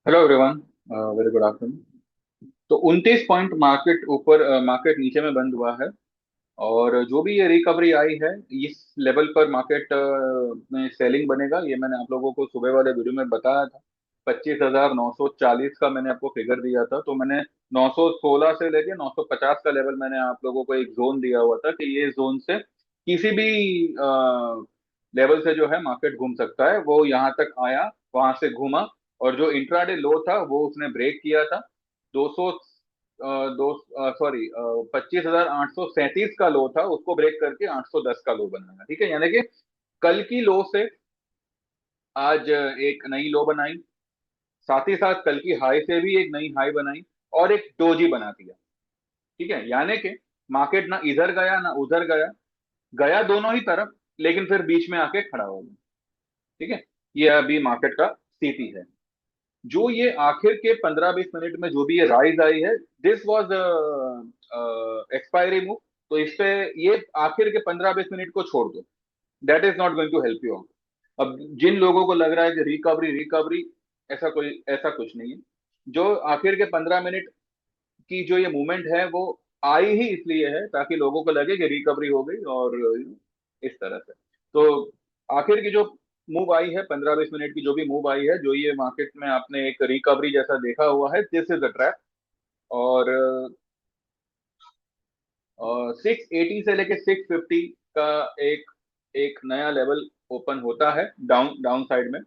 Hello everyone, very good afternoon. तो 29 point market ऊपर, market नीचे में बंद हुआ है। और जो भी ये रिकवरी आई है, इस लेवल पर मार्केट में सेलिंग बनेगा, ये मैंने आप लोगों को सुबह वाले वीडियो में बताया था। 25,940 का मैंने आपको फिगर दिया था, तो मैंने 916 से लेके 950 का लेवल मैंने आप लोगों को एक जोन दिया हुआ था कि ये जोन से किसी भी लेवल से जो है मार्केट घूम सकता है। वो यहाँ तक आया, वहां से घूमा, और जो इंट्राडे लो था वो उसने ब्रेक किया था। 200 दो सॉरी 25,837 का लो था, उसको ब्रेक करके 810 का लो बनाया। ठीक है, यानी कि कल की लो से आज एक नई लो बनाई, साथ ही साथ कल की हाई से भी एक नई हाई बनाई, और एक डोजी बना दिया। ठीक है, यानी कि मार्केट ना इधर गया ना उधर गया, गया दोनों ही तरफ, लेकिन फिर बीच में आके खड़ा हो गया। ठीक है, ये अभी मार्केट का स्थिति है। जो ये आखिर के 15-20 मिनट में जो भी ये राइज आई है, दिस वाज एक्सपायरी मूव। तो इस पे ये आखिर के 15-20 मिनट को छोड़ दो, that is not going to help you out. अब जिन लोगों को लग रहा है कि रिकवरी रिकवरी, ऐसा कुछ नहीं है। जो आखिर के 15 मिनट की जो ये मूवमेंट है, वो आई ही इसलिए है ताकि लोगों को लगे कि रिकवरी हो गई, और इस तरह से। तो आखिर की जो मूव आई है, 15-20 मिनट की जो भी मूव आई है, जो ये मार्केट में आपने एक रिकवरी जैसा देखा हुआ है, दिस इज अ ट्रैप। और 680 से लेके 650 का एक एक नया लेवल ओपन होता है डाउन डाउन साइड में।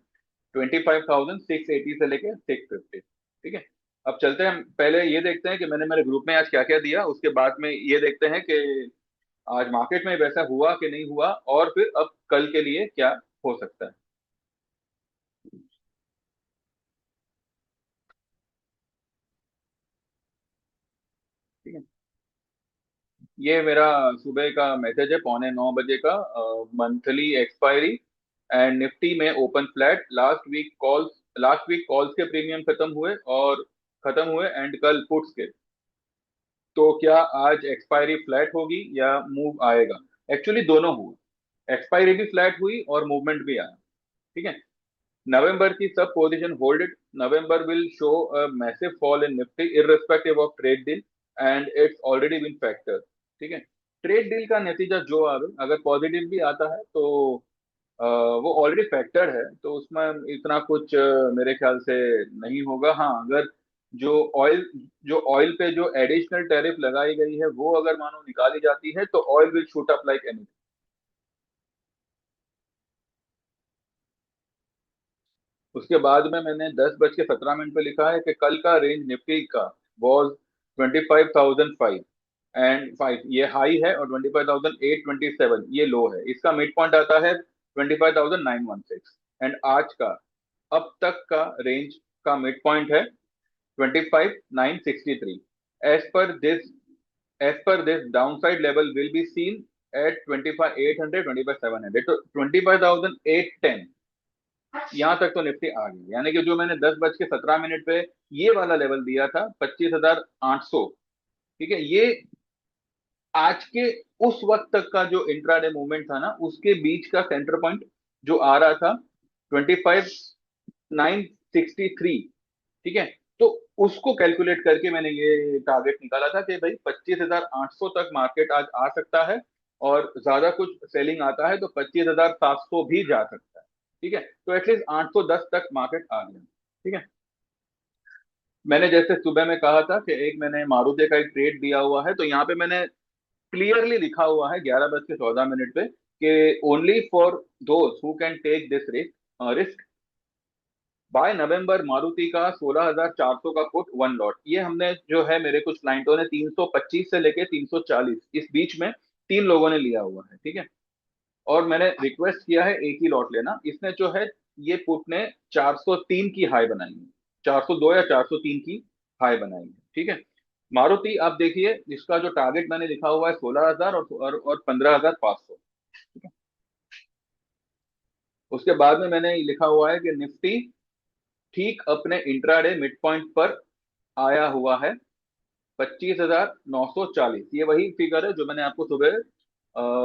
25,680 से लेके 650। ठीक है, अब चलते हैं, पहले ये देखते हैं कि मैंने मेरे ग्रुप में आज क्या क्या दिया, उसके बाद में ये देखते हैं कि आज मार्केट में वैसा हुआ कि नहीं हुआ, और फिर अब कल के लिए क्या हो सकता है। ठीक है, ये मेरा सुबह का मैसेज है, 8:45 का, मंथली एक्सपायरी। एंड निफ्टी में open flat, last week calls के प्रीमियम खत्म हुए एंड कल पुट्स के। तो क्या आज एक्सपायरी फ्लैट होगी या मूव आएगा? एक्चुअली दोनों हुए, एक्सपायरी भी फ्लैट हुई और मूवमेंट भी आया। ठीक है, नवंबर की सब position holded. November will show a massive fall in Nifty irrespective of trade deal, and it's already been factor. ठीक है, ट्रेड डील का नतीजा जो आवे, अगर पॉजिटिव भी आता है तो वो ऑलरेडी फैक्टर्ड है, तो उसमें इतना कुछ मेरे ख्याल से नहीं होगा। हाँ, अगर जो ऑयल जो ऑयल पे जो एडिशनल टैरिफ लगाई गई है, वो अगर मानो निकाली जाती है, तो oil will shoot up like anything. उसके बाद में मैंने 10:17 पे लिखा है कि कल का रेंज निफ्टी का वॉज 25,005 एंड 5, ये हाई है, और 25,827 ये लो है। इसका मिड पॉइंट आता है 25,916। एंड आज का अब तक का रेंज का मिड पॉइंट है 25,963। As per this as per this downside level will be seen at 25,800, 25,700, तो 25,810, यहाँ तक तो निफ्टी आ गई। यानी कि जो मैंने 10:17 पे ये वाला लेवल दिया था, 25,800। ठीक है, ये आज के उस वक्त तक का जो इंट्राडे मूवमेंट था ना, उसके बीच का सेंटर पॉइंट जो आ रहा था 25,963। ठीक है, तो उसको कैलकुलेट करके मैंने ये टारगेट निकाला था कि भाई 25,800 तक मार्केट आज आ सकता है, और ज्यादा कुछ सेलिंग आता है तो 25,700 भी जा सकता है। ठीक है, तो एटलीस्ट 810 तक मार्केट आ गया। ठीक है, मैंने जैसे सुबह में कहा था कि एक मैंने मारुति का एक ट्रेड दिया हुआ है, तो यहाँ पे मैंने क्लियरली लिखा हुआ है 11:14 पे कि only for those who can take this risk by November, Maruti का 16,400 का पुट वन लॉट। ये हमने जो है, मेरे कुछ क्लाइंटों ने 325 से लेके 340 इस बीच में तीन लोगों ने लिया हुआ है। ठीक है, और मैंने रिक्वेस्ट किया है एक ही लॉट लेना। इसने जो है, ये पुट ने 403 की हाई बनाई है, 402 या 403 की हाई बनाई है। ठीक है, मारुति आप देखिए, इसका जो टारगेट मैंने लिखा हुआ है 16,000 और 15,500। ठीक है, उसके बाद में मैंने लिखा हुआ है कि निफ्टी ठीक अपने इंट्राडे मिड पॉइंट पर आया हुआ है, 25,940। ये वही फिगर है जो मैंने आपको सुबह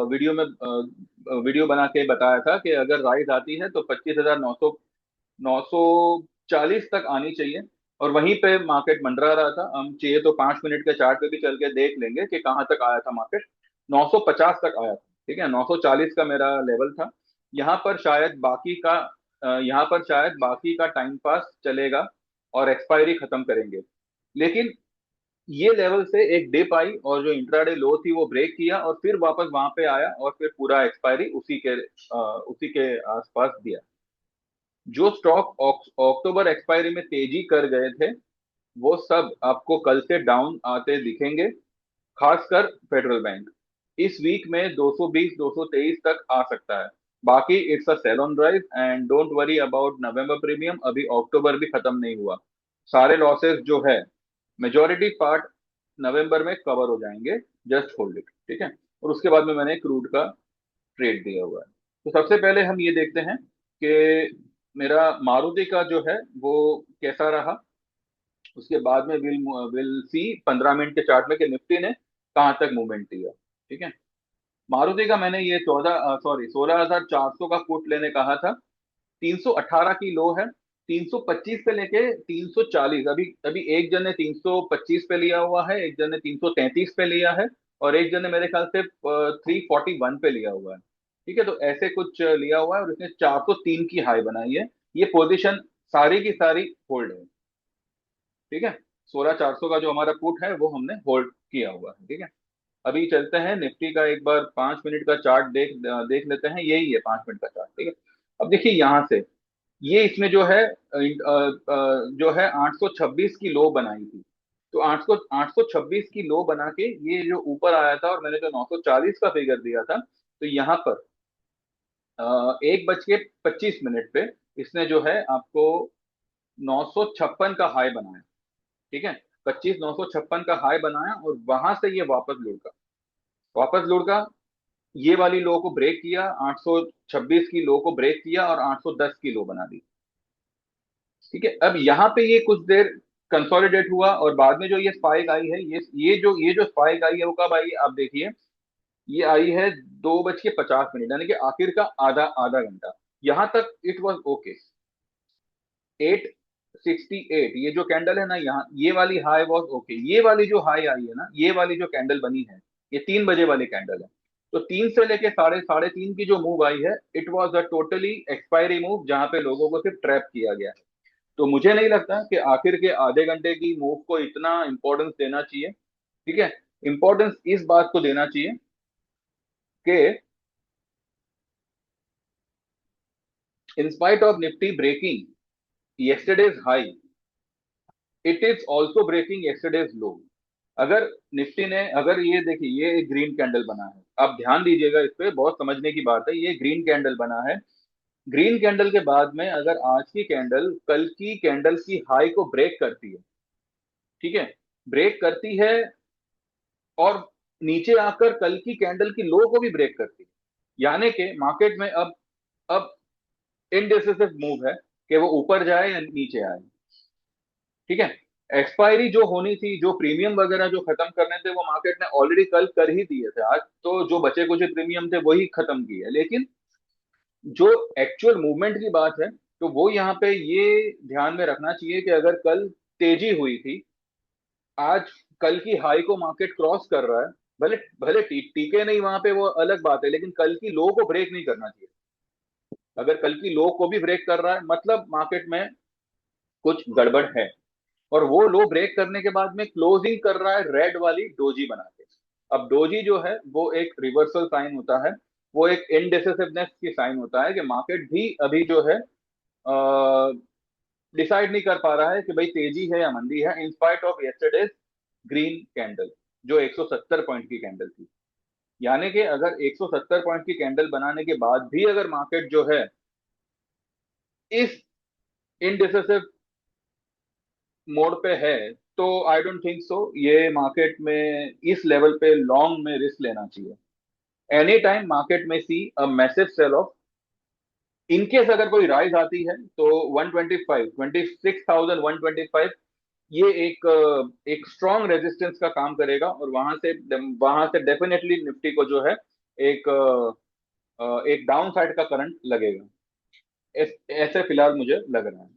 वीडियो बना के बताया था कि अगर राइज आती है तो 25,900, 940 तक आनी चाहिए, और वहीं पे मार्केट मंडरा रहा था। हम चाहिए तो 5 मिनट के चार्ट पे भी चल के देख लेंगे कि कहाँ तक आया था मार्केट। 950 तक आया था, ठीक है। 940 का मेरा लेवल था। यहाँ पर शायद बाकी का यहाँ पर शायद बाकी का टाइम पास चलेगा और एक्सपायरी खत्म करेंगे। लेकिन ये लेवल से एक डिप आई, और जो इंट्राडे लो थी वो ब्रेक किया और फिर वापस वहां पे आया, और फिर पूरा एक्सपायरी उसी के आसपास दिया। जो स्टॉक अक्टूबर एक्सपायरी में तेजी कर गए थे, वो सब आपको कल से डाउन आते दिखेंगे, खासकर फेडरल बैंक। इस वीक में 220 223 तक आ सकता है। बाकी it's a sell on drive, and don't worry about November premium, अभी अक्टूबर भी खत्म नहीं हुआ। सारे लॉसेस जो है, मेजोरिटी पार्ट नवंबर में कवर हो जाएंगे। जस्ट होल्ड इट, ठीक है। और उसके बाद में मैंने क्रूड का ट्रेड दिया हुआ है। तो सबसे पहले हम ये देखते हैं कि मेरा मारुति का जो है वो कैसा रहा। उसके बाद में विल सी 15 मिनट के चार्ट में कि निफ्टी ने कहाँ तक मूवमेंट दिया, ठीक है। मारुति का मैंने ये 16,400 का पुट लेने कहा था। 318 की लो है। 325 से लेके 340, अभी अभी एक जन ने 325 पे लिया हुआ है, एक जन ने 333 पे लिया है, और एक जन ने मेरे ख्याल से 341 पे लिया हुआ है, ठीक है। तो ऐसे कुछ लिया हुआ है, और इसने 403 की हाई बनाई है। ये पोजीशन सारी की सारी होल्ड है, ठीक है। 16,400 का जो हमारा पुट है वो हमने होल्ड किया हुआ है, ठीक है। अभी चलते हैं निफ्टी का, एक बार 5 मिनट का चार्ट देख लेते हैं। यही है 5 मिनट का चार्ट, ठीक है। अब देखिए यहाँ से, ये इसमें जो है जो है 826 की लो बनाई थी। तो 826 की लो बना के ये जो ऊपर आया था, और मैंने जो 940 का फिगर दिया था, तो यहाँ पर 1:25 पे इसने जो है आपको 956 का हाई बनाया, ठीक है। 25,956 का हाई बनाया, और वहां से ये वापस लुढ़का ये वाली लो को ब्रेक किया, 826 की लो को ब्रेक किया, और 810 की लो बना दी, ठीक है। अब यहाँ पे ये कुछ देर कंसोलिडेट हुआ, और बाद में जो ये स्पाइक आई है, ये जो स्पाइक आई है वो कब आई आप देखिए। ये आई है 2:50 यानी कि आखिर का आधा आधा घंटा। यहां तक इट वाज ओके। 868 ये जो कैंडल है ना, यहाँ ये वाली हाई वाज ओके। ये वाली जो हाई आई है ना, ये वाली जो कैंडल बनी है, ये 3 बजे वाली कैंडल है। तो 3 से लेके साढ़े साढ़े 3 की जो मूव आई है, it was a totally expiry move, जहां पे लोगों को सिर्फ ट्रैप किया गया है। तो मुझे नहीं लगता कि आखिर के आधे घंटे की मूव को इतना इंपॉर्टेंस देना चाहिए, ठीक है। इंपॉर्टेंस इस बात को देना चाहिए कि in spite of Nifty breaking yesterday's high, it is also breaking yesterday's low. अगर निफ्टी ने, अगर ये देखिए, ये एक ग्रीन कैंडल बना है, आप ध्यान दीजिएगा इस पे, बहुत समझने की बात है। ये ग्रीन कैंडल बना है। ग्रीन कैंडल के बाद में अगर आज की कैंडल कल की कैंडल की हाई को ब्रेक करती है, ठीक है, ब्रेक करती है, और नीचे आकर कल की कैंडल की लो को भी ब्रेक करती है, यानी कि मार्केट में अब इनडिसिसिव मूव है कि वो ऊपर जाए या नीचे आए, ठीक है। एक्सपायरी जो होनी थी, जो प्रीमियम वगैरह जो खत्म करने थे, वो मार्केट ने ऑलरेडी कल कर ही दिए थे। आज तो जो बचे कुछ प्रीमियम थे वही खत्म किए, लेकिन जो एक्चुअल मूवमेंट की बात है, तो वो यहाँ पे ये ध्यान में रखना चाहिए कि अगर कल तेजी हुई थी, आज कल की हाई को मार्केट क्रॉस कर रहा है, भले भले टीके नहीं वहां पे, वो अलग बात है, लेकिन कल की लो को ब्रेक नहीं करना चाहिए। अगर कल की लो को भी ब्रेक कर रहा है, मतलब मार्केट में कुछ गड़बड़ है। और वो लो ब्रेक करने के बाद में क्लोजिंग कर रहा है रेड वाली डोजी बना के। अब डोजी जो है वो एक रिवर्सल साइन होता है, वो एक इनडिसिसिवनेस की साइन होता है कि मार्केट भी अभी जो है डिसाइड नहीं कर पा रहा है कि भाई तेजी है या मंदी है, इन spite of yesterday's green candle, जो 170 पॉइंट की कैंडल थी। यानी कि अगर 170 पॉइंट की कैंडल बनाने के बाद भी अगर मार्केट जो है इस इनडिसिसिव मोड पे है, तो आई डोंट थिंक सो ये मार्केट में इस लेवल पे लॉन्ग में रिस्क लेना चाहिए। एनी टाइम मार्केट में see a massive sell off. In case अगर कोई राइज आती है तो 125 26,125 ये एक स्ट्रॉन्ग रेजिस्टेंस का काम करेगा, और वहां से डेफिनेटली निफ्टी को जो है एक एक डाउन साइड का करंट लगेगा। ऐसे फिलहाल मुझे लग रहा है।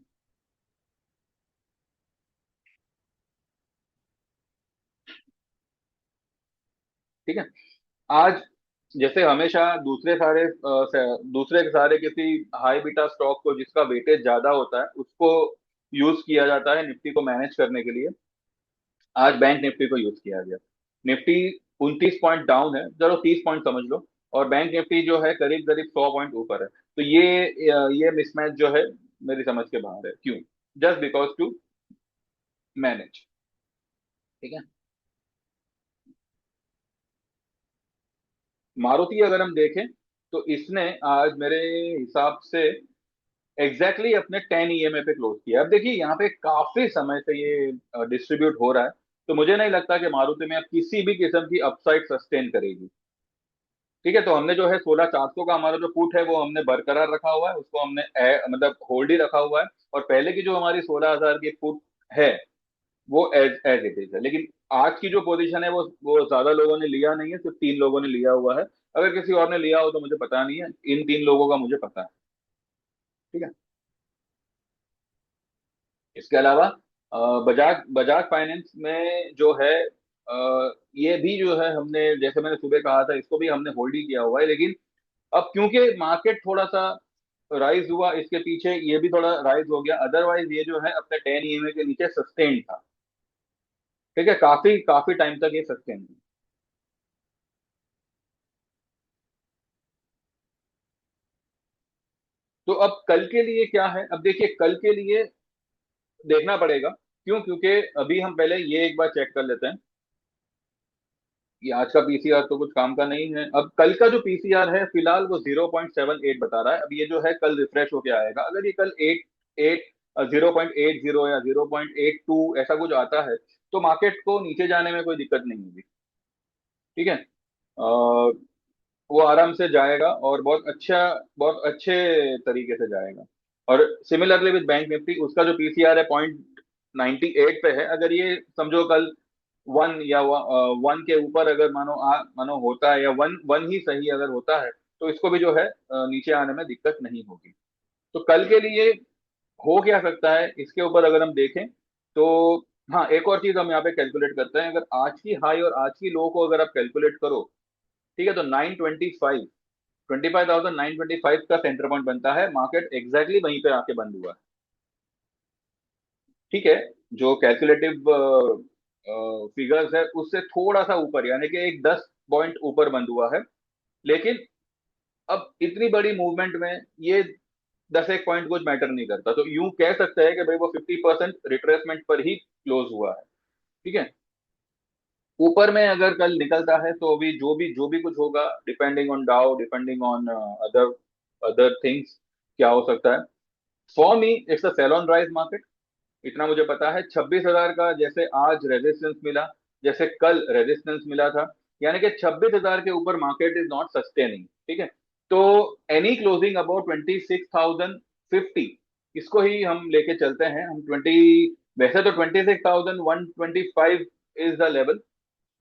ठीक है। आज जैसे हमेशा दूसरे सारे किसी हाई बीटा स्टॉक को जिसका वेटेज ज्यादा होता है उसको यूज किया जाता है निफ्टी को मैनेज करने के लिए। आज बैंक निफ्टी को यूज किया गया। निफ्टी 29 पॉइंट डाउन है, चलो 30 पॉइंट समझ लो, और बैंक निफ्टी जो है करीब करीब 100 पॉइंट ऊपर है। तो ये मिसमैच जो है मेरी समझ के बाहर है। क्यों? Just because to manage. ठीक है। मारुति अगर हम देखें तो इसने आज मेरे हिसाब से एग्जैक्टली exactly अपने 10 ईएमए पे क्लोज किया। अब देखिए यहाँ पे काफी समय से ये डिस्ट्रीब्यूट हो रहा है, तो मुझे नहीं लगता कि मारुति में अब किसी भी किस्म की अपसाइड सस्टेन करेगी। ठीक है। तो हमने जो है 16,400 का हमारा जो पुट है वो हमने बरकरार रखा हुआ है, उसको हमने मतलब होल्ड ही रखा हुआ है। और पहले की जो हमारी 16,000 की पुट है वो एज एज इट इज है। लेकिन आज की जो पोजीशन है वो ज्यादा लोगों ने लिया नहीं है, सिर्फ 3 लोगों ने लिया हुआ है। अगर किसी और ने लिया हो तो मुझे पता नहीं है, इन 3 लोगों का मुझे पता है। ठीक है। इसके अलावा बजाज बजाज फाइनेंस में जो है ये भी जो है हमने जैसे मैंने सुबह कहा था इसको भी हमने होल्ड ही किया हुआ है। लेकिन अब क्योंकि मार्केट थोड़ा सा राइज हुआ इसके पीछे ये भी थोड़ा राइज हो गया, अदरवाइज ये जो है अपने 10 ईएमए के नीचे सस्टेन था। ठीक है। काफी काफी टाइम तक ये सस्टेन था। तो अब कल के लिए क्या है? अब देखिए कल के लिए देखना पड़ेगा। क्यों? क्योंकि अभी हम पहले ये एक बार चेक कर लेते हैं कि आज का पीसीआर तो कुछ काम का नहीं है। अब कल का जो पीसीआर है फिलहाल वो 0.78 बता रहा है। अब ये जो है कल रिफ्रेश होके आएगा। अगर ये कल एट एट 0.80 या 0.82 ऐसा कुछ आता है तो मार्केट को नीचे जाने में कोई दिक्कत नहीं होगी। ठीक है। वो आराम से जाएगा और बहुत अच्छे तरीके से जाएगा। और सिमिलरली विद बैंक निफ्टी, उसका जो पीसीआर है 0.98 पे है। अगर ये समझो कल वन या वन के ऊपर अगर मानो होता है, या वन वन ही सही अगर होता है तो इसको भी जो है नीचे आने में दिक्कत नहीं होगी। तो कल के लिए हो क्या सकता है इसके ऊपर अगर हम देखें तो हाँ, एक और चीज हम यहाँ पे कैलकुलेट करते हैं। अगर आज की हाई और आज की लो को अगर आप कैलकुलेट करो, ठीक है, तो 925, 25,925 का सेंटर पॉइंट बनता है। मार्केट एग्जैक्टली वहीं पे आके बंद हुआ है। ठीक है। जो कैलकुलेटिव फिगर्स है उससे थोड़ा सा ऊपर, यानी कि एक 10 पॉइंट ऊपर बंद हुआ है। लेकिन अब इतनी बड़ी मूवमेंट में ये 10 एक पॉइंट कुछ मैटर नहीं करता। तो यूं कह सकते हैं कि भाई वो 50% रिट्रेसमेंट पर ही क्लोज हुआ है। ठीक है। ऊपर में अगर कल निकलता है तो अभी जो भी कुछ होगा, depending on Dow, depending on other other things, क्या हो सकता है। For me it's a sell on rise market. इतना मुझे पता है। 26,000 का जैसे आज रेजिस्टेंस मिला, जैसे कल रेजिस्टेंस मिला था, यानी कि 26,000 के ऊपर मार्केट इज नॉट सस्टेनिंग। ठीक है। तो एनी क्लोजिंग अबाउट 26,050, इसको ही हम लेके चलते हैं। हम 20, वैसे तो 26,125 इज द लेवल,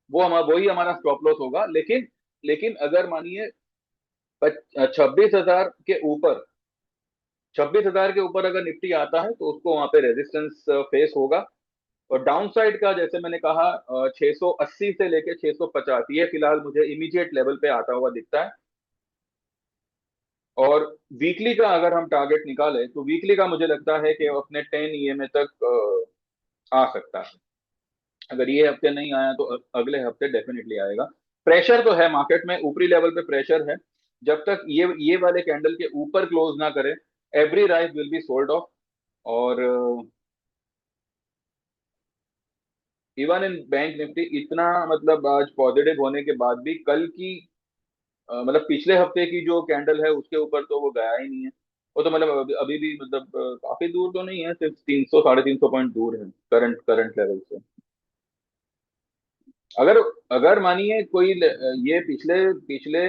वही हमारा स्टॉप लॉस होगा। लेकिन अगर मानिए 26,000 के ऊपर, 26,000 के ऊपर अगर निफ्टी आता है तो उसको वहां पे रेजिस्टेंस फेस होगा। और डाउन साइड का जैसे मैंने कहा 680 से लेके 650, ये फिलहाल मुझे इमीडिएट लेवल पे आता हुआ दिखता है। और वीकली का अगर हम टारगेट निकालें तो वीकली का मुझे लगता है कि वो अपने 10 ईएमए तक आ सकता है। अगर ये हफ्ते नहीं आया तो अगले हफ्ते डेफिनेटली आएगा। प्रेशर तो है मार्केट में, ऊपरी लेवल पे प्रेशर है। जब तक ये वाले कैंडल के ऊपर क्लोज ना करे, every rise will be sold off. और इवन इन बैंक निफ्टी इतना, मतलब आज पॉजिटिव होने के बाद भी कल की मतलब पिछले हफ्ते की जो कैंडल है उसके ऊपर तो वो गया ही नहीं है। वो तो मतलब अभी भी मतलब काफी दूर तो नहीं है, सिर्फ 300 350 पॉइंट दूर है करंट करंट लेवल से। अगर अगर मानिए कोई ये पिछले पिछले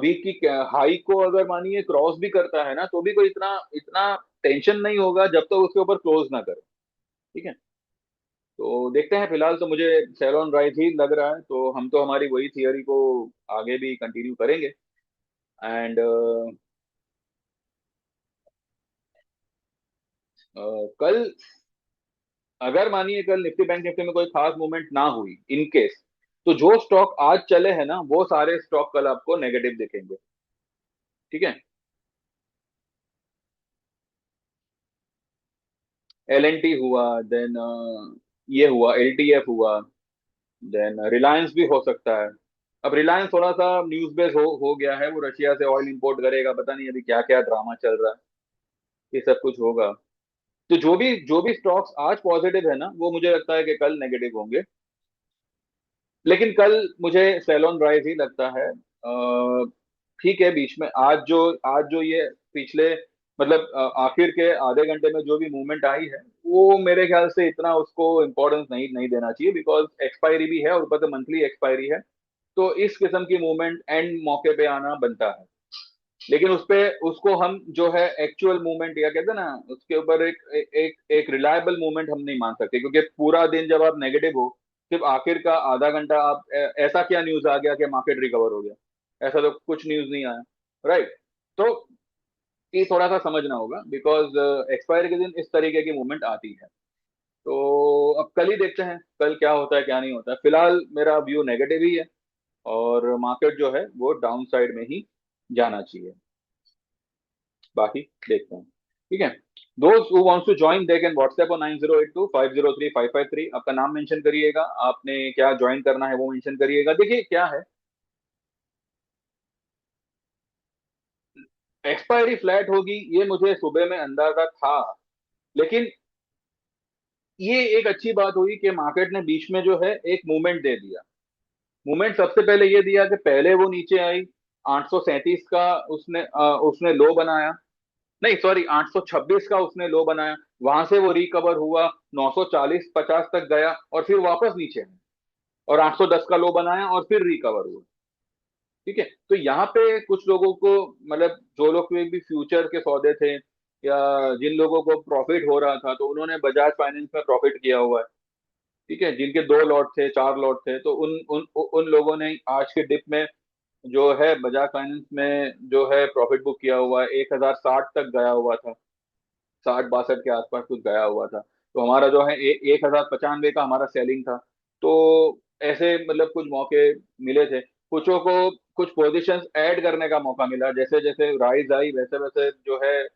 वीक की हाई को अगर मानिए क्रॉस भी करता है ना तो भी कोई इतना इतना टेंशन नहीं होगा जब तक तो उसके ऊपर क्लोज ना करे। ठीक है। तो देखते हैं। फिलहाल तो मुझे सेल ऑन राइज ही लग रहा है, तो हम तो हमारी वही थियरी को आगे भी कंटिन्यू करेंगे। एंड कल अगर मानिए कल निफ्टी बैंक निफ्टी में कोई खास मूवमेंट ना हुई इन केस, तो जो स्टॉक आज चले हैं ना, वो सारे स्टॉक कल आपको नेगेटिव दिखेंगे। ठीक है। एल एन टी हुआ, देन ये हुआ, एल टी एफ हुआ, देन रिलायंस भी हो सकता है। अब रिलायंस थोड़ा सा न्यूज बेस हो गया है, वो रशिया से ऑयल इंपोर्ट करेगा, पता नहीं अभी क्या क्या ड्रामा चल रहा है, ये सब कुछ होगा। तो जो भी स्टॉक्स आज पॉजिटिव है ना, वो मुझे लगता है कि कल नेगेटिव होंगे। लेकिन कल मुझे सेलोन राइज ही लगता है। ठीक है, बीच में आज जो ये पिछले मतलब आखिर के आधे घंटे में जो भी मूवमेंट आई है, वो मेरे ख्याल से इतना उसको इम्पोर्टेंस नहीं नहीं देना चाहिए, बिकॉज एक्सपायरी भी है और ऊपर से मंथली एक्सपायरी है। तो इस किस्म की मूवमेंट एंड मौके पे आना बनता है। लेकिन उस पे उसको हम जो है एक्चुअल मूवमेंट या कहते हैं ना, उसके ऊपर एक रिलायबल मूवमेंट हम नहीं मान सकते, क्योंकि पूरा दिन जब आप नेगेटिव हो, सिर्फ आखिर का आधा घंटा आप ऐसा क्या न्यूज आ गया कि मार्केट रिकवर हो गया, ऐसा तो कुछ न्यूज नहीं आया। राइट। तो ये थोड़ा सा समझना होगा, बिकॉज एक्सपायरी के दिन इस तरीके की मूवमेंट आती है। तो अब कल ही देखते हैं कल क्या होता है क्या नहीं होता है। फिलहाल मेरा व्यू नेगेटिव ही है, और मार्केट जो है वो डाउन साइड में ही जाना चाहिए। बाकी देखते हैं। ठीक है। दोस्त who wants to join they can WhatsApp on 9082503553। आपका नाम मेंशन करिएगा, आपने क्या ज्वाइन करना है वो मेंशन करिएगा। देखिए क्या है, एक्सपायरी फ्लैट होगी ये मुझे सुबह में अंदाजा था। लेकिन ये एक अच्छी बात हुई कि मार्केट ने बीच में जो है एक मूवमेंट दे दिया। मूवमेंट सबसे पहले ये दिया कि पहले वो नीचे आई, 837 का उसने लो बनाया। नहीं सॉरी, 826 का उसने लो बनाया। वहां से वो रिकवर हुआ, 940 50 तक गया और फिर वापस नीचे आया, और 810 का लो बनाया और फिर रिकवर हुआ। ठीक है। तो यहाँ पे कुछ लोगों को, मतलब जो लोग भी फ्यूचर के सौदे थे या जिन लोगों को प्रॉफिट हो रहा था, तो उन्होंने बजाज फाइनेंस में प्रॉफिट किया हुआ है। ठीक है, जिनके 2 लॉट थे 4 लॉट थे, तो उन उन उन लोगों ने आज के डिप में जो है बजाज फाइनेंस में जो है प्रॉफिट बुक किया हुआ है। 1060 तक गया हुआ था, 60 62 के आसपास कुछ गया हुआ था। तो हमारा जो है 1095 का हमारा सेलिंग था। तो ऐसे मतलब कुछ मौके मिले थे कुछों को, कुछ पोजीशंस ऐड करने का मौका मिला। जैसे जैसे राइज आई वैसे वैसे जो है,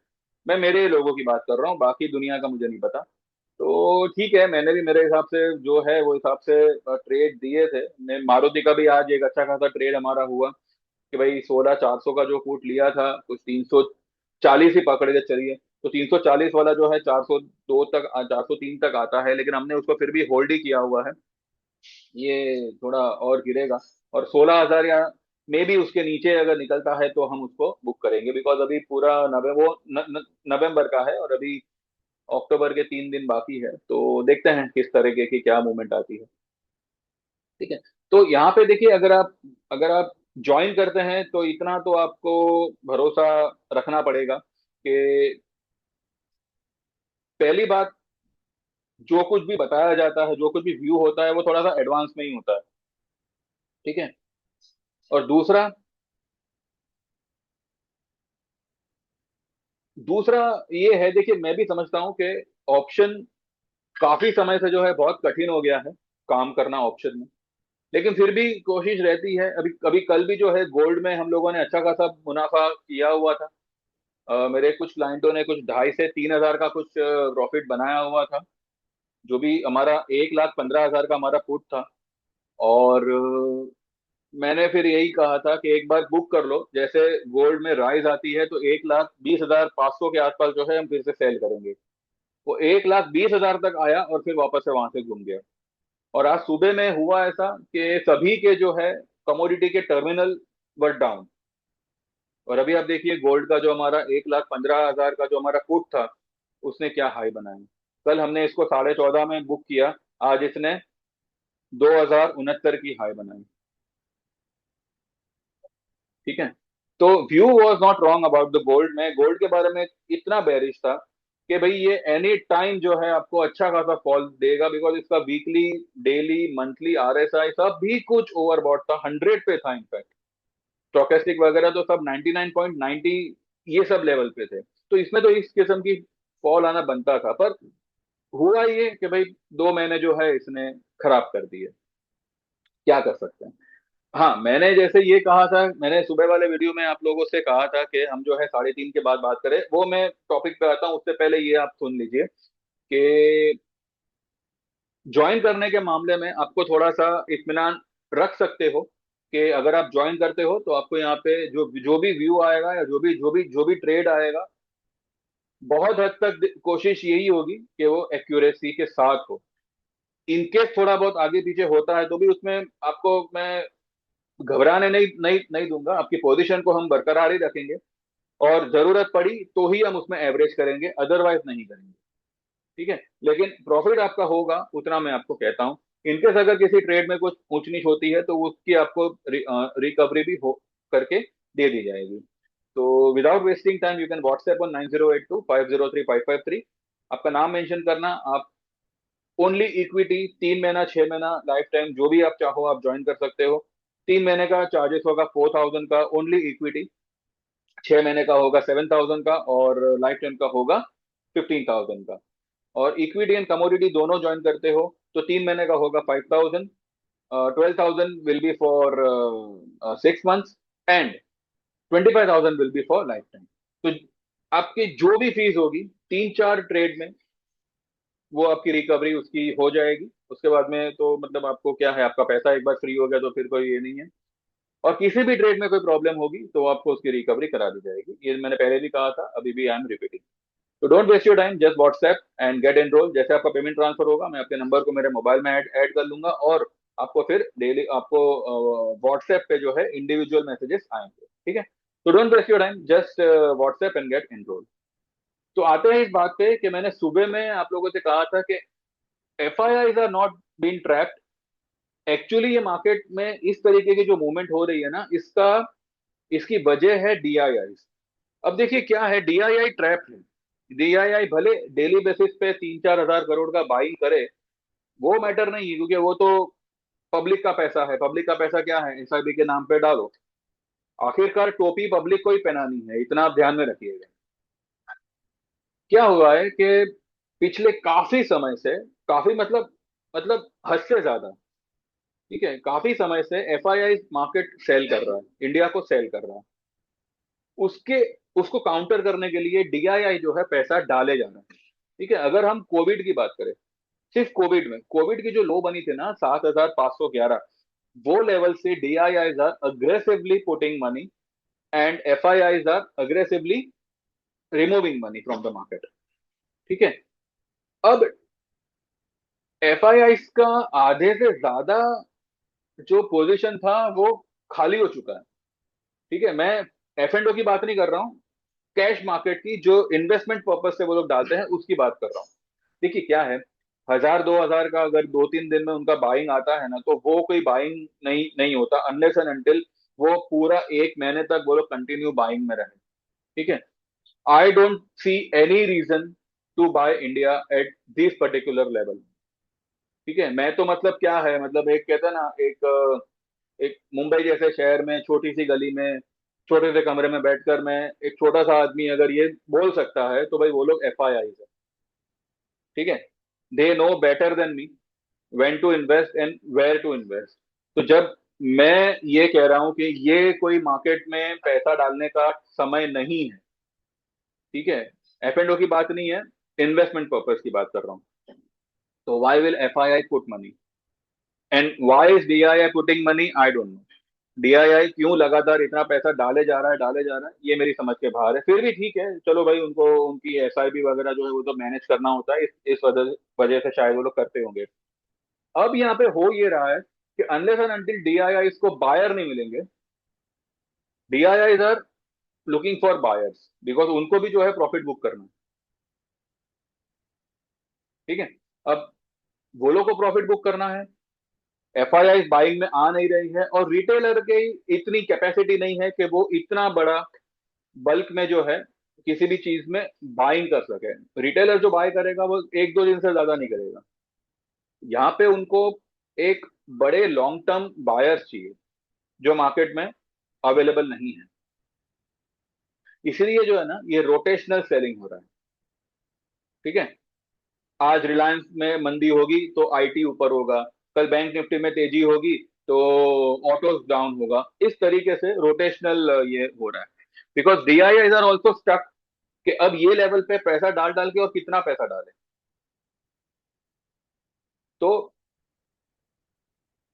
मैं मेरे लोगों की बात कर रहा हूँ, बाकी दुनिया का मुझे नहीं पता। तो ठीक है, मैंने भी मेरे हिसाब से जो है वो हिसाब से ट्रेड दिए थे। मैं मारुति का भी आज एक अच्छा खासा ट्रेड हमारा हुआ कि भाई 16 400 का जो फूट लिया था, कुछ 340 ही पकड़ के चलिए। तो 340 वाला जो है 402 तक 403 तक आता है, लेकिन हमने उसको फिर भी होल्ड ही किया हुआ है। ये थोड़ा और गिरेगा, और 16,000 या मे भी उसके नीचे अगर निकलता है तो हम उसको बुक करेंगे, बिकॉज अभी पूरा नवंबर का है और अभी अक्टूबर के 3 दिन बाकी है। तो देखते हैं किस तरीके की क्या मूवमेंट आती है। ठीक है। तो यहाँ पे देखिए, अगर आप ज्वाइन करते हैं तो इतना तो आपको भरोसा रखना पड़ेगा कि पहली बात, जो कुछ भी बताया जाता है, जो कुछ भी व्यू होता है, वो थोड़ा सा एडवांस में ही होता है। ठीक है। और दूसरा दूसरा ये है, देखिए मैं भी समझता हूँ कि ऑप्शन काफी समय से जो है बहुत कठिन हो गया है काम करना ऑप्शन में। लेकिन फिर भी कोशिश रहती है। अभी अभी कल भी जो है गोल्ड में हम लोगों ने अच्छा खासा मुनाफा किया हुआ था। मेरे कुछ क्लाइंटों ने कुछ 2,500 से 3,000 का कुछ प्रॉफिट बनाया हुआ था। जो भी हमारा 1,15,000 का हमारा पुट था। और मैंने फिर यही कहा था कि एक बार बुक कर लो, जैसे गोल्ड में राइज आती है तो 1,20,500 के आसपास जो है हम फिर से सेल करेंगे। वो 1,20,000 तक आया और फिर वापस से वहां से घूम गया। और आज सुबह में हुआ ऐसा कि सभी के जो है कमोडिटी के टर्मिनल वर डाउन। और अभी आप देखिए गोल्ड का जो हमारा 1,15,000 का जो हमारा पुट था, उसने क्या हाई बनाया। कल हमने इसको 14.5 में बुक किया, आज इसने 2,069 की हाई बनाई। ठीक है। तो view was not wrong about the gold. मैं गोल्ड के बारे में इतना बेरिश था कि भाई ये एनी टाइम जो है आपको अच्छा खासा फॉल देगा, बिकॉज इसका वीकली डेली मंथली आरएसआई सब भी कुछ ओवरबॉट था, 100 पे था इनफैक्ट। स्टोकेस्टिक वगैरह तो सब 99.90 ये सब लेवल पे थे। तो इसमें तो इस किस्म की फॉल आना बनता था, पर हुआ ये कि भाई 2 महीने जो है इसने खराब कर दिए। क्या कर सकते हैं। हाँ, मैंने जैसे ये कहा था, मैंने सुबह वाले वीडियो में आप लोगों से कहा था कि हम जो है 3:30 के बाद बात करें, वो मैं टॉपिक पे आता हूँ। उससे पहले ये आप सुन लीजिए कि ज्वाइन करने के मामले में आपको थोड़ा सा इत्मीनान रख सकते हो कि अगर आप ज्वाइन करते हो तो आपको यहाँ पे जो जो भी व्यू आएगा या जो भी ट्रेड आएगा, बहुत हद तक कोशिश यही होगी कि वो एक्यूरेसी के साथ हो। इनकेस थोड़ा बहुत आगे पीछे होता है तो भी उसमें आपको मैं घबराने नहीं नहीं नहीं दूंगा। आपकी पोजीशन को हम बरकरार ही रखेंगे, और जरूरत पड़ी तो ही हम उसमें एवरेज करेंगे, अदरवाइज नहीं करेंगे। ठीक है, लेकिन प्रॉफिट आपका होगा उतना मैं आपको कहता हूँ। इनकेस अगर किसी ट्रेड में कुछ ऊंच नीच होती है तो उसकी आपको रिकवरी भी हो करके दे दी जाएगी। तो without wasting time you can WhatsApp on 9082503553। आपका नाम मेंशन करना। आप ओनली इक्विटी 3 महीना 6 महीना लाइफ टाइम जो भी आप चाहो आप ज्वाइन कर सकते हो। 3 महीने का चार्जेस होगा 4000 का ओनली इक्विटी, 6 महीने का होगा 7000 का, और लाइफ टाइम का होगा 15000 का। और इक्विटी एंड कमोडिटी दोनों ज्वाइन करते हो तो 3 महीने का होगा 5000, 12,000 will be for 6 months, and 25,000 will be for life time. तो आपकी जो भी फीस होगी 3 4 ट्रेड में, वो आपकी रिकवरी उसकी हो जाएगी। उसके बाद में तो मतलब आपको क्या है, आपका पैसा एक बार फ्री हो गया तो फिर कोई ये नहीं है। और किसी भी ट्रेड में कोई प्रॉब्लम होगी तो आपको उसकी रिकवरी करा दी जाएगी। ये मैंने पहले भी कहा था, अभी भी आई एम रिपीटिंग। तो don't waste your time, just WhatsApp and get enroll. जैसे आपका पेमेंट ट्रांसफर होगा मैं आपके नंबर को मेरे मोबाइल में ऐड कर लूंगा, और आपको फिर डेली आपको व्हाट्सएप पे जो है इंडिविजुअल मैसेजेस आएंगे। ठीक है, तो don't waste your time, just WhatsApp and get enroll. तो आते हैं इस बात पे कि मैंने सुबह में आप लोगों से कहा था कि F I Is are not been trapped. Actually ये मार्केट में इस तरीके की जो मूवमेंट हो रही है ना, इसका इसकी वजह है डीआईआई। अब देखिए क्या है, डीआईआई ट्रैप है। डीआईआई भले डेली बेसिस पे 3 4 हजार करोड़ का बाइंग करे, वो मैटर नहीं है, क्योंकि वो तो पब्लिक का पैसा है। पब्लिक का पैसा क्या है, एसआईबी के नाम पे डालो। आखिरकार टोपी पब्लिक को ही पहनानी है, इतना आप ध्यान में रखिएगा। क्या हुआ है कि पिछले काफी समय से, काफी मतलब हद से ज्यादा, ठीक है, काफी समय से एफआईआई मार्केट सेल कर रहा है, इंडिया को सेल कर रहा है। उसके उसको काउंटर करने के लिए डीआईआई जो है पैसा डाले जा रहा है। ठीक है, अगर हम कोविड की बात करें, सिर्फ कोविड में, कोविड की जो लो बनी थी ना 7,511, वो लेवल से DIIs are aggressively putting money and FIIs are aggressively removing money from the market. ठीक है, अब एफआईआईज का आधे से ज्यादा जो पोजीशन था वो खाली हो चुका है। ठीक है, मैं एफ एंड ओ की बात नहीं कर रहा हूँ, कैश मार्केट की जो इन्वेस्टमेंट पर्पज से वो लोग डालते हैं उसकी बात कर रहा हूँ। देखिए क्या है, 1,000 2,000 का अगर 2 3 दिन में उनका बाइंग आता है ना, तो वो कोई बाइंग नहीं नहीं होता अनलेस एंड अनटिल वो पूरा 1 महीने तक वो लोग कंटिन्यू बाइंग में रहे। ठीक है, I don't see any reason to buy India at this particular level. ठीक है, मैं तो मतलब क्या है, मतलब एक कहते हैं ना, एक मुंबई जैसे शहर में छोटी सी गली में छोटे से कमरे में बैठकर मैं, एक छोटा सा आदमी अगर ये बोल सकता है तो भाई वो लोग एफ आई आई है। ठीक है, they know better than me when to invest and where to invest. तो जब मैं ये कह रहा हूं कि ये कोई मार्केट में पैसा डालने का समय नहीं है, ठीक है, एफ एंड ओ की बात नहीं है, इन्वेस्टमेंट पर्पज की बात कर रहा हूँ। तो why will F I I put money, and why is D I I putting money, I don't know. DII क्यों लगातार इतना पैसा डाले जा रहा है, ये मेरी समझ के बाहर है। फिर भी ठीक है, चलो भाई, उनको उनकी एसआईपी वगैरह जो है वो तो मैनेज करना होता है, इस वजह से शायद वो लोग करते होंगे। अब यहाँ पे हो ये रहा है कि अनलेस एंड अनटिल डीआईआई इसको बायर नहीं मिलेंगे, DII are looking for buyers, because उनको भी जो है प्रॉफिट बुक करना है। ठीक है, अब वो लोग को प्रॉफिट बुक करना है, एफआईआई बाइंग में आ नहीं रही है, और रिटेलर के इतनी कैपेसिटी नहीं है कि वो इतना बड़ा बल्क में जो है किसी भी चीज में बाइंग कर सके। रिटेलर जो बाय करेगा वो 1 2 दिन से ज्यादा नहीं करेगा। यहाँ पे उनको एक बड़े लॉन्ग टर्म बायर्स चाहिए जो मार्केट में अवेलेबल नहीं है। इसलिए जो है ना, ये रोटेशनल सेलिंग हो रहा है। ठीक है, आज रिलायंस में मंदी होगी तो आईटी ऊपर होगा, कल बैंक निफ्टी में तेजी होगी तो ऑटोज डाउन होगा। इस तरीके से रोटेशनल ये हो रहा है, because DIIs are also stuck कि अब ये लेवल पे पैसा डाल डाल के और कितना पैसा डाले। तो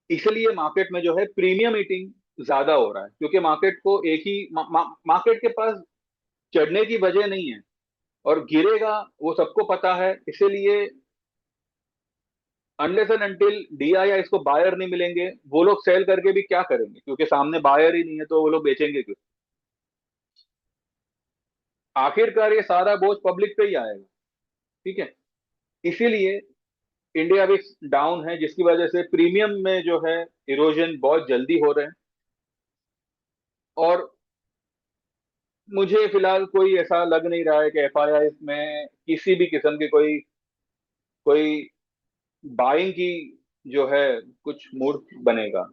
इसलिए मार्केट में जो है प्रीमियम ईटिंग ज्यादा हो रहा है, क्योंकि मार्केट को एक ही मार्केट के पास चढ़ने की वजह नहीं है, और गिरेगा वो सबको पता है। इसीलिए अनलेस एंड अनटिल डीआईआई इसको बायर नहीं मिलेंगे, वो लोग सेल करके भी क्या करेंगे, क्योंकि सामने बायर ही नहीं है, तो वो लोग बेचेंगे क्यों? आखिरकार ये सारा बोझ पब्लिक पे ही आएगा। ठीक है, इसीलिए इंडिया भी डाउन है, जिसकी वजह से प्रीमियम में जो है इरोजन बहुत जल्दी हो रहे हैं। और मुझे फिलहाल कोई ऐसा लग नहीं रहा है कि एफआईआई में किसी भी किस्म की कोई कोई बाइंग की जो है कुछ मूड बनेगा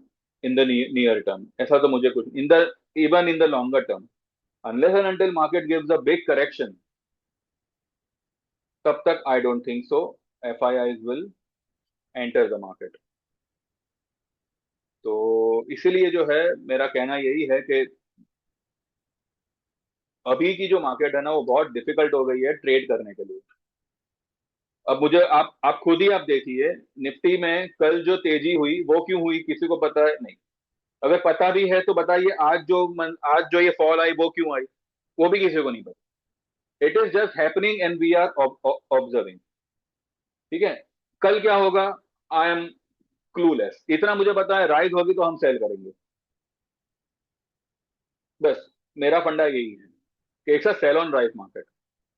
इन द नियर टर्म। ऐसा तो मुझे कुछ in the even in the longer term, unless and until market gives a big correction, तब तक I don't think so FII will enter the market. तो इसीलिए जो है मेरा कहना यही है कि अभी की जो मार्केट है ना, वो बहुत डिफिकल्ट हो गई है ट्रेड करने के लिए। अब मुझे आप खुद ही आप देखिए, निफ्टी में कल जो तेजी हुई वो क्यों हुई, किसी को पता है? नहीं। अगर पता भी है तो बताइए, आज जो ये फॉल आई वो क्यों आई? वो भी किसी को नहीं पता। It is just happening and we are observing. ठीक है, कल क्या होगा, आई एम क्लूलेस। इतना मुझे पता है, राइज होगी तो हम सेल करेंगे, बस। मेरा फंडा यही है कि it's a sell on rise market.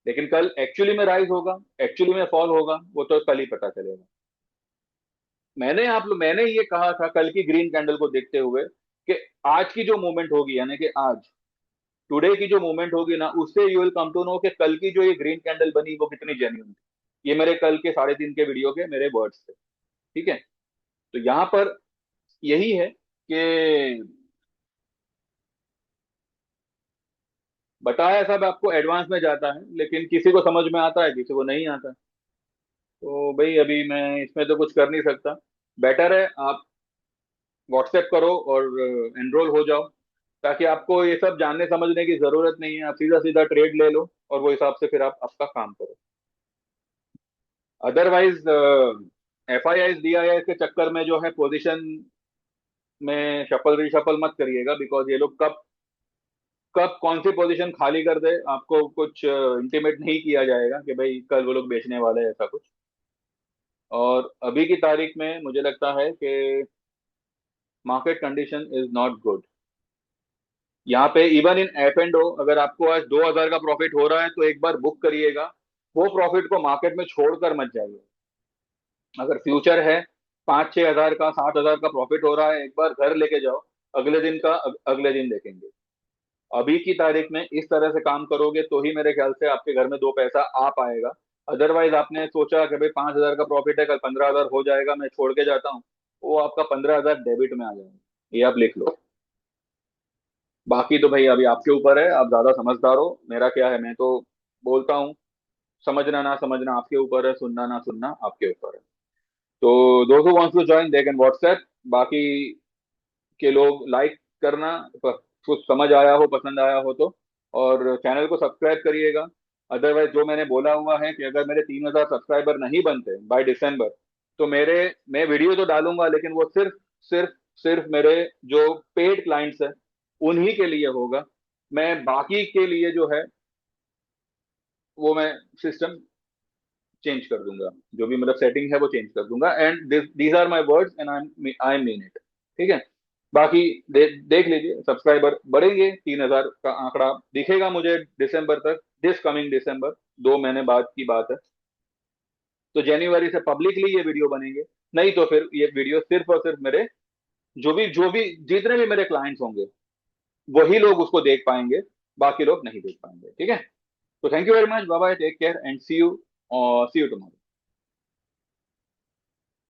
लेकिन कल एक्चुअली में राइज होगा, एक्चुअली में फॉल होगा, वो तो कल ही पता चलेगा। मैंने ये कहा था कल की ग्रीन कैंडल को देखते हुए कि आज की जो मूवमेंट होगी, यानी कि आज टुडे की जो मूवमेंट होगी ना, उससे you will come to know कि कल की जो ये ग्रीन कैंडल बनी वो कितनी जेन्युइन थी। ये मेरे कल के 3:30 के वीडियो के मेरे वर्ड्स थे। ठीक है, तो यहाँ पर यही है कि बताया सब आपको एडवांस में जाता है, लेकिन किसी को समझ में आता है, किसी को नहीं आता। तो भाई अभी मैं इसमें तो कुछ कर नहीं सकता। बेटर है आप व्हाट्सएप करो और एनरोल हो जाओ, ताकि आपको ये सब जानने समझने की जरूरत नहीं है। आप सीधा सीधा ट्रेड ले लो और वो हिसाब से फिर आप आपका काम करो। Otherwise F I I D I I के चक्कर में जो है पोजीशन में शफल रिशफल मत करिएगा, बिकॉज ये लोग कब कब कौन सी पोजीशन खाली कर दे आपको कुछ इंटीमेट नहीं किया जाएगा कि भाई कल वो लोग बेचने वाले हैं, ऐसा कुछ। और अभी की तारीख में मुझे लगता है कि market condition is not good. यहाँ पे इवन इन एफ एंड ओ, अगर आपको आज 2,000 का प्रॉफिट हो रहा है तो एक बार बुक करिएगा। वो प्रॉफिट को मार्केट में छोड़कर मत जाइए। अगर फ्यूचर है 5-6 हजार का, 7,000 का प्रॉफिट हो रहा है, एक बार घर लेके जाओ। अगले दिन का अगले दिन देखेंगे। अभी की तारीख में इस तरह से काम करोगे तो ही मेरे ख्याल से आपके घर में दो पैसा आ पाएगा। अदरवाइज आपने सोचा कि भाई 5,000 का प्रॉफिट है, कल 15,000 हो जाएगा, मैं छोड़ के जाता हूँ, वो आपका 15,000 डेबिट में आ जाएगा। ये आप लिख लो। बाकी तो भाई अभी आपके ऊपर है, आप ज्यादा समझदार हो। मेरा क्या है, मैं तो बोलता हूँ, समझना ना समझना आपके ऊपर है, सुनना ना सुनना आपके ऊपर है। तो दोस्तों wants to join they can WhatsApp. बाकी के लोग लाइक करना, कुछ समझ आया हो, पसंद आया हो तो, और चैनल को सब्सक्राइब करिएगा। अदरवाइज जो मैंने बोला हुआ है कि अगर मेरे 3,000 सब्सक्राइबर नहीं बनते बाय दिसंबर, तो मैं वीडियो तो डालूंगा, लेकिन वो सिर्फ सिर्फ सिर्फ मेरे जो पेड क्लाइंट्स हैं उन्हीं के लिए होगा। मैं बाकी के लिए जो है वो मैं सिस्टम चेंज कर दूंगा। जो भी मतलब सेटिंग है वो चेंज कर दूंगा, and these are my words and I mean it. ठीक है। बाकी देख लीजिए, सब्सक्राइबर बढ़ेंगे, 3,000 का आंकड़ा दिखेगा मुझे दिसंबर तक, दिस कमिंग दिसंबर, 2 महीने बाद की बात है। तो जनवरी से पब्लिकली ये वीडियो बनेंगे। नहीं तो फिर ये वीडियो सिर्फ और सिर्फ मेरे जो भी जितने भी मेरे क्लाइंट्स होंगे वही लोग उसको देख पाएंगे, बाकी लोग नहीं देख पाएंगे। ठीक है। तो thank you very much, bye bye, take care and see you tomorrow.